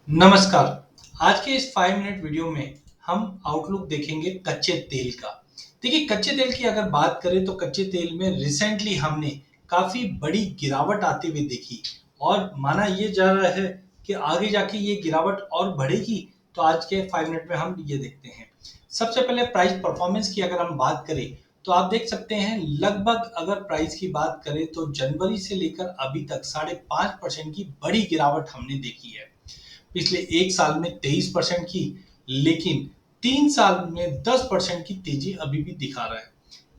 नमस्कार। आज के इस 5 मिनट वीडियो में हम आउटलुक देखेंगे कच्चे तेल का। देखिए, कच्चे तेल की अगर बात करें तो कच्चे तेल में रिसेंटली हमने काफ़ी बड़ी गिरावट आते हुए देखी और माना ये जा रहा है कि आगे जाके ये गिरावट और बढ़ेगी। तो आज के 5 मिनट में हम ये देखते हैं। सबसे पहले प्राइस परफॉर्मेंस की अगर हम बात करें तो आप देख सकते हैं लगभग अगर प्राइस की बात करें तो जनवरी से लेकर अभी तक 5.5% की बड़ी गिरावट हमने देखी है। पिछले एक साल में 23% की, लेकिन 3 साल में 10% की तेजी अभी भी दिखा रहा है।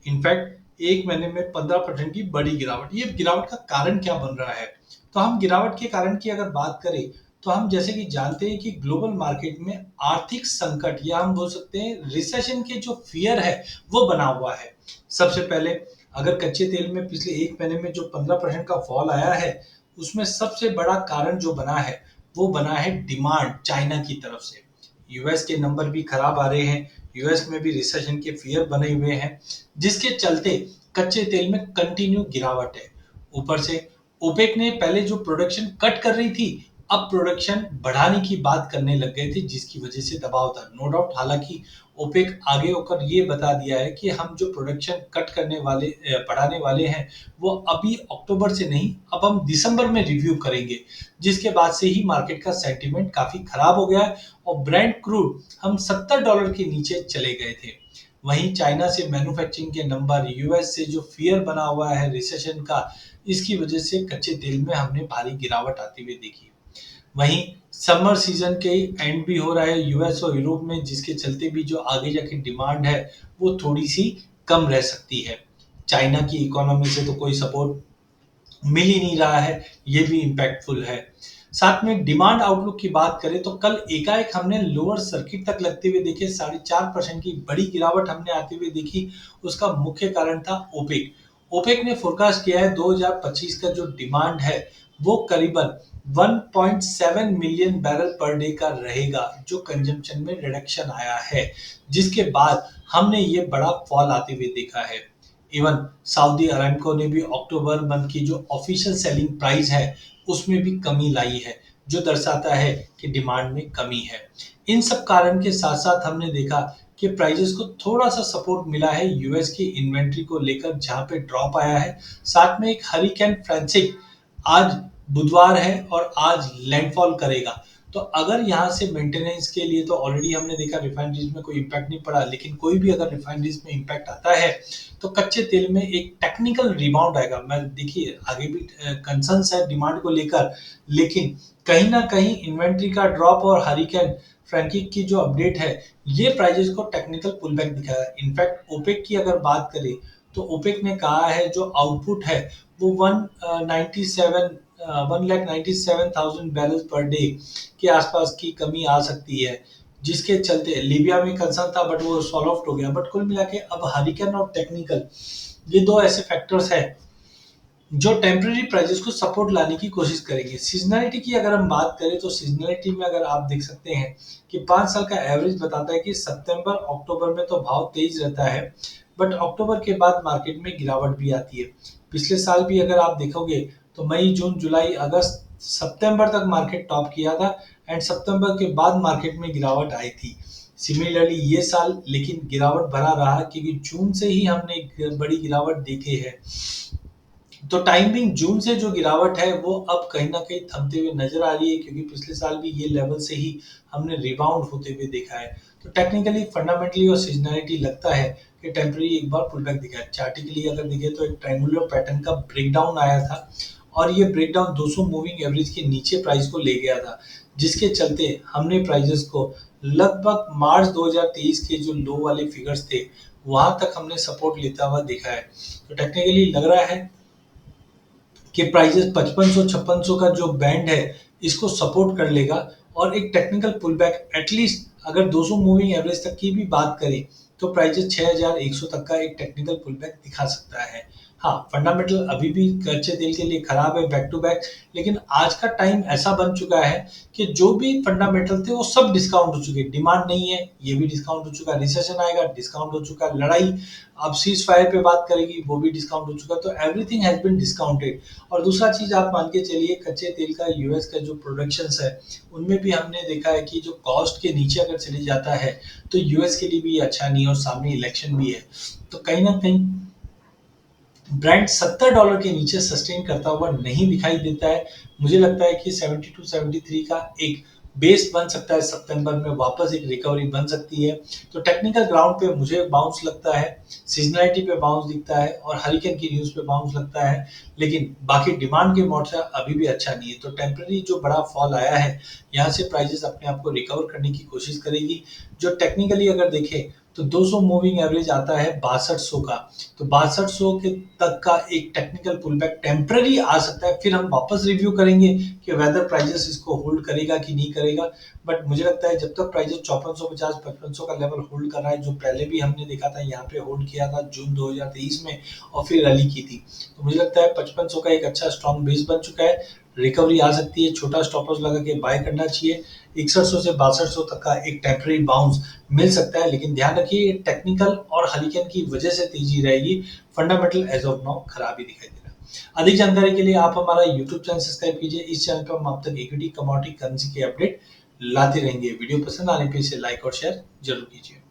इनफैक्ट एक महीने में 15% की बड़ी गिरावट। ये गिरावट का कारण क्या बन रहा है? तो हम गिरावट के कारण की अगर बात करें तो हम जैसे कि जानते हैं कि ग्लोबल मार्केट में आर्थिक संकट या हम बोल सकते हैं रिसेशन के जो फियर है वो बना हुआ है। सबसे पहले अगर कच्चे तेल में पिछले एक महीने में जो 15% का फॉल आया है, उसमें सबसे बड़ा कारण जो बना है वो बना है डिमांड चाइना की तरफ से। यूएस के नंबर भी खराब आ रहे हैं, यूएस में भी रिसेशन के फियर बने हुए हैं, जिसके चलते कच्चे तेल में कंटिन्यू गिरावट है। ऊपर से ओपेक ने पहले जो प्रोडक्शन कट कर रही थी, अब प्रोडक्शन बढ़ाने की बात करने लग गए थे, जिसकी वजह से दबाव था। नो डाउट, हालांकि ओपेक आगे होकर ये बता दिया है कि हम जो प्रोडक्शन कट करने वाले बढ़ाने वाले हैं वो अभी अक्टूबर से नहीं, अब हम दिसंबर में रिव्यू करेंगे, जिसके बाद से ही मार्केट का सेंटीमेंट काफी खराब हो गया है और ब्रेंट क्रूड हम $70 के नीचे चले गए थे। वहीं चाइना से मैन्युफैक्चरिंग के नंबर, यूएस से जो फियर बना हुआ है रिसेशन का, इसकी वजह से कच्चे तेल में हमने भारी गिरावट आती हुई देखी। वहीं समर सीजन के एंड भी हो रहा है यूएस और यूरोप में, जिसके चलते भी जो आगे जाके डिमांड है वो थोड़ी सी कम रह सकती है। चाइना की इकोनॉमी से तो कोई सपोर्ट मिल ही नहीं रहा है, ये भी इम्पैक्टफुल है। साथ में डिमांड आउटलुक की बात करें तो कल एकाएक हमने लोअर सर्किट तक लगते हुए देखे, 4.5% की बड़ी गिरावट हमने आते हुए देखी। उसका मुख्य कारण था ओपेक। ओपेक ने फोरकास्ट किया है 2025 का जो डिमांड है वो करीबन 1.7 मिलियन बैरल पर डे का रहेगा, जो कंजम्पशन में रिडक्शन आया है, जिसके बाद हमने ये बड़ा फॉल आते हुए देखा है। इवन सऊदी अरामको ने भी अक्टूबर मंथ की जो ऑफिशियल सेलिंग प्राइस है उसमें भी कमी लाई है, जो दर्शाता है कि डिमांड में कमी है। इन सब कारण के साथ साथ हमने देखा कि प्राइजेस को थोड़ा सा सपोर्ट मिला है यूएस की इन्वेंट्री को लेकर, जहां पे ड्रॉप आया है। साथ में एक हरिकेन फ्रांसिक आज बुधवार है और आज लैंडफॉल करेगा। तो अगर यहाँ से मेंटेनेंस के लिए, तो ऑलरेडी हमने देखा रिफाइनरीज में कोई इम्पैक्ट नहीं पड़ा, लेकिन कोई भी अगर रिफाइनरीज में इम्पैक्ट आता है तो कच्चे तेल में एक टेक्निकल रिबाउंड आएगा। मैं देखिए आगे भी कंसर्न्स है डिमांड को लेकर, लेकिन कहीं ना कहीं इन्वेंट्री का ड्रॉप और हरिकेन फ्रैंकिक की जो अपडेट है ये प्राइजेस को टेक्निकल पुलबैक दिखाया। इनफैक्ट ओपेक की अगर बात करें तो ओपेक ने कहा है जो आउटपुट है वो 197,000 बैरल पर डे के आसपास की कमी आ सकती है, जिसके चलते लीबिया में कंसर्न था बट वो सॉल्व आउट हो गया। बट कुल मिला के अब हरिकेन और टेक्निकल, ये दो ऐसे फैक्टर्स हैं जो टेम्परेरी प्राइजेस को सपोर्ट लाने की कोशिश करेंगे। सीजनैलिटी की अगर हम बात करें तो सीजनैलिटी में अगर आप देख सकते हैं कि 5 साल का एवरेज बताता है कि सितंबर अक्टूबर में तो भाव तेज रहता है, बट अक्टूबर के बाद मार्केट में गिरावट भी आती है। पिछले साल भी अगर आप देखोगे तो मई जून जुलाई अगस्त सितंबर तक मार्केट टॉप किया था एंड सितंबर के बाद मार्केट में गिरावट आई थी। सिमिलरली ये साल लेकिन गिरावट भरा रहा, क्योंकि जून से ही हमने एक बड़ी गिरावट देखी है। तो टाइमिंग जून से जो गिरावट है वो अब कहीं ना कहीं थमते हुए नजर आ रही है, क्योंकि पिछले साल भी ये लेवल से ही हमने रिबाउंड होते हुए देखा है। तो टेक्निकली फंडामेंटली और सीजनैलिटी लगता है कि टेम्पररी एक बार पुल बैक दिखा है। चार्टिकली अगर देखें तो एक ट्रायंगुलर पैटर्न का ब्रेकडाउन आया था और ये ब्रेकडाउन 200 मूविंग एवरेज के नीचे प्राइस को ले गया था, जिसके चलते हमने प्राइजेस को लगभग मार्च 2023 के जो लो वाले फिगर्स थे वहां तक हमने सपोर्ट लेता हुआ देखा है। तो टेक्निकली लग रहा है कि प्राइजेस 5500-5600 का जो बैंड है इसको सपोर्ट कर लेगा और एक टेक्निकल पुल बैक एटलीस्ट अगर 200 मूविंग एवरेज तक की भी बात करें तो प्राइजेस 6100 तक का एक टेक्निकल पुल बैक दिखा सकता है। हाँ, फंडामेंटल अभी भी कच्चे तेल के लिए खराब है बैक टू बैक, लेकिन आज का टाइम ऐसा बन चुका है कि जो भी फंडामेंटल थे वो सब डिस्काउंट हो चुके हैं। डिमांड नहीं है, ये भी डिस्काउंट हो चुका है। रिसेशन आएगा, डिस्काउंट हो चुका है। लड़ाई अब सीज फायर पे बात करेगी, वो भी डिस्काउंट हो चुका है। तो एवरीथिंग हैज बीन डिस्काउंटेड। और दूसरा चीज आप मान के चलिए, कच्चे तेल का यूएस का जो प्रोडक्शन है उनमें भी हमने देखा है कि जो कॉस्ट के नीचे अगर चले जाता है तो यूएस के लिए भी अच्छा नहीं है, और सामने इलेक्शन भी है। तो कहीं ना कहीं ब्रांड $70 के नीचे सस्टेन करता हुआ नहीं दिखाई देता है। मुझे लगता है कि 72 73 का एक बेस बन सकता है, सितंबर में वापस एक रिकवरी बन सकती है। तो टेक्निकल ग्राउंड पे मुझे बाउंस लगता है, सीजनलिटी पे बाउंस दिखता है, और हरिकेन की न्यूज पे बाउंस लगता है। लेकिन बाकी डिमांड के मोर्चा अभी भी अच्छा नहीं है। तो टेम्पररी जो बड़ा फॉल आया है, यहाँ से प्राइजेस अपने आप को रिकवर करने की कोशिश करेगी। जो टेक्निकली अगर देखें तो 200 मूविंग एवरेज आता है 6200 का। तो 6200 के तक का एक टेक्निकल पुल बैक टेम्पररी आ सकता है। फिर हम वापस रिव्यू करेंगे कि वेदर प्राइजेस इसको होल्ड करेगा कि नहीं करेगा। बट मुझे लगता है जब तक प्राइजेस 5450 5500 का लेवल होल्ड कर रहा है, जो पहले भी हमने देखा था यहाँ पे होल्ड किया था जून 2023 में और फिर रैली की थी, तो मुझे लगता है 5500 का एक अच्छा स्ट्रॉन्ग बेस बन चुका है। रिकवरी आ सकती है, छोटा स्टॉप लॉस लगा के बाय करना चाहिए। 6100 से 6200 तक का एक टेम्पररी बाउंस मिल सकता है, लेकिन ध्यान रखिए टेक्निकल और हरिकेन की वजह से तेजी रहेगी। फंडामेंटल एज ऑफ नाउ खराब ही दिखाई दे रहा है। अधिक जानकारी के लिए आप हमारा यूट्यूब चैनल सब्सक्राइब कीजिए। इस चैनल पर हम आप तक इक्विटी, कमोडिटी, करेंसी के अपडेट लाते रहेंगे। वीडियो पसंद आने पे इसे लाइक और शेयर जरूर कीजिए।